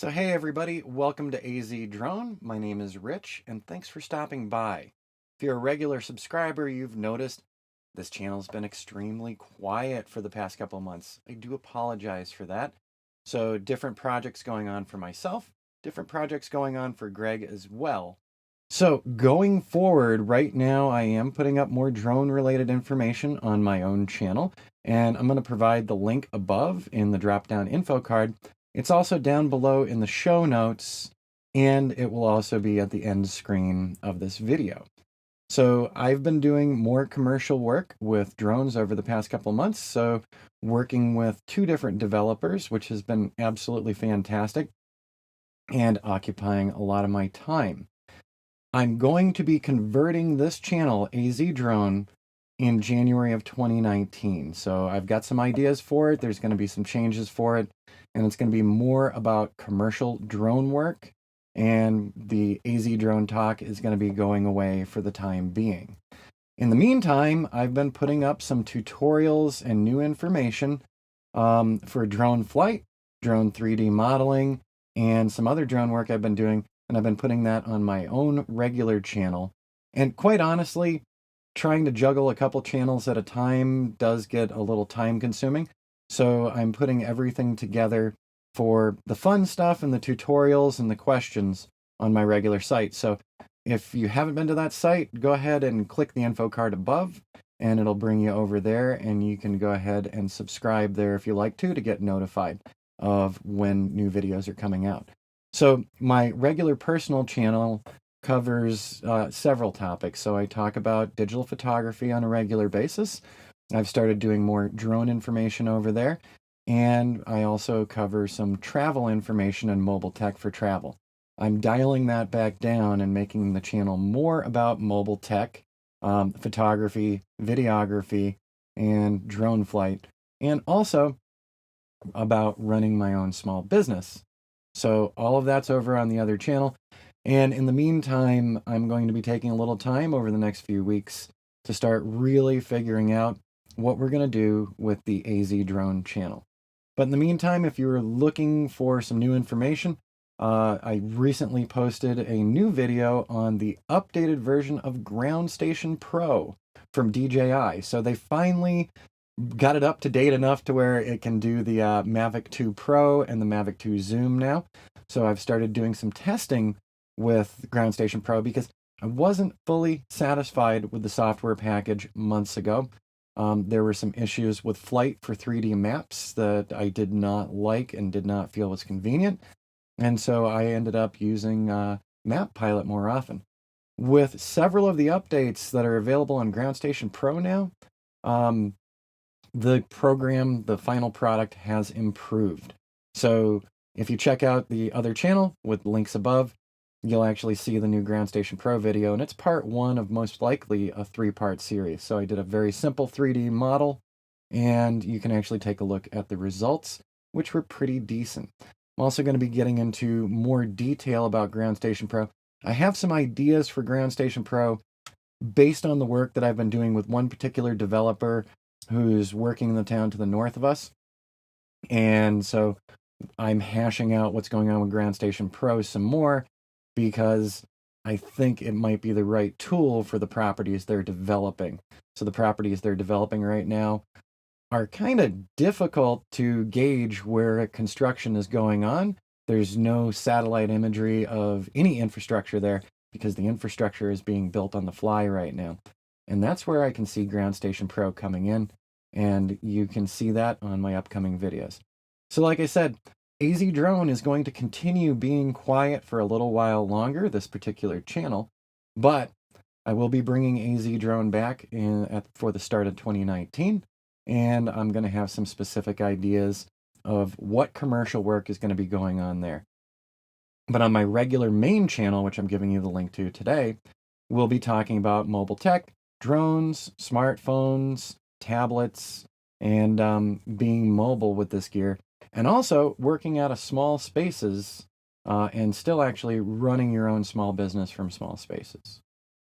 So hey everybody, welcome to AZ Drone. My name is Rich and thanks for stopping by. If you're a regular subscriber, you've noticed this channel's been extremely quiet for the past couple of months. I do apologize for that. So different projects going on for myself, different projects going on for Greg as well. So going forward, right now I am putting up more drone related information on my own channel, and I'm going to provide the link above in the drop down info card. It's also down below in the show notes, and it will also be at the end screen of this video. So I've been doing more commercial work with drones over the past couple months. So working with two different developers, which has been absolutely fantastic and occupying a lot of my time. I'm going to be converting this channel, AZ Drone, in January of 2019. So I've got some ideas for it. There's going to be some changes for it, and it's going to be more about commercial drone work. And the AZ Drone talk is going to be going away for the time being. In the meantime, I've been putting up some tutorials and new information for drone flight, drone 3D modeling, and some other drone work I've been doing. And I've been putting that on my own regular channel. And quite honestly, trying to juggle a couple channels at a time does get a little time consuming. So I'm putting everything together for the fun stuff and the tutorials and the questions on my regular site. So if you haven't been to that site, go ahead and click the info card above and it'll bring you over there, and you can go ahead and subscribe there if you like to get notified of when new videos are coming out. So my regular personal channel covers several topics. So I talk about digital photography on a regular basis. I've started doing more drone information over there. And I also cover some travel information and mobile tech for travel. I'm dialing that back down and making the channel more about mobile tech, photography, videography, and drone flight, and also about running my own small business. So all of that's over on the other channel. And in the meantime, I'm going to be taking a little time over the next few weeks to start really figuring out what we're going to do with the AZ Drone channel. But in the meantime, if you're looking for some new information, I recently posted a new video on the updated version of Ground Station Pro from DJI. So they finally got it up to date enough to where it can do the Mavic 2 Pro and the Mavic 2 Zoom now. So I've started doing some testing with Ground Station Pro because I wasn't fully satisfied with the software package months ago. There were some issues with flight for 3D maps that I did not like and did not feel was convenient. And so I ended up using Map Pilot more often. With several of the updates that are available on Ground Station Pro now, the program, the final product, has improved. So if you check out the other channel with links above, you'll actually see the new Ground Station Pro video, and it's part one of most likely a 3-part series. So I did a very simple 3D model, and you can actually take a look at the results, which were pretty decent. I'm also going to be getting into more detail about Ground Station Pro. I have some ideas for Ground Station Pro based on the work that I've been doing with one particular developer who's working in the town to the north of us. And so I'm hashing out what's going on with Ground Station Pro some more, because I think it might be the right tool for the properties they're developing. So the properties they're developing right now are kind of difficult to gauge where construction is going on. There's no satellite imagery of any infrastructure there because the infrastructure is being built on the fly right now. And that's where I can see Ground Station Pro coming in, and you can see that on my upcoming videos. So like I said, AZ Drone is going to continue being quiet for a little while longer, this particular channel, but I will be bringing AZ Drone back for the start of 2019, and I'm going to have some specific ideas of what commercial work is going to be going on there. But on my regular main channel, which I'm giving you the link to today, we'll be talking about mobile tech, drones, smartphones, tablets, and being mobile with this gear, and also working out of small spaces and still actually running your own small business from small spaces.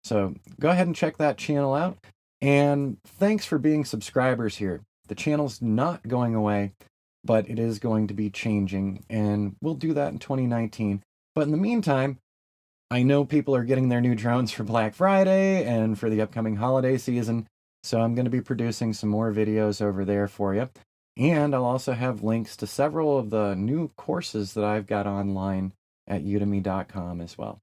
So go ahead and check that channel out. And thanks for being subscribers here. The channel's not going away. but it is going to be changing, and we'll do that in 2019. But in the meantime, I know people are getting their new drones for Black Friday and for the upcoming holiday season, so I'm going to be producing some more videos over there for you. And I'll also have links to several of the new courses that I've got online at udemy.com as well.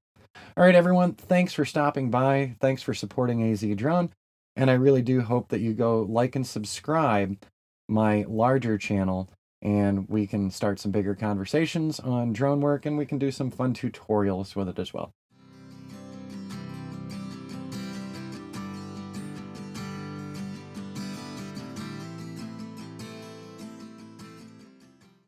All right, everyone, thanks for stopping by. Thanks for supporting AZ Drone. And I really do hope that you go like and subscribe my larger channel, and we can start some bigger conversations on drone work, and we can do some fun tutorials with it as well.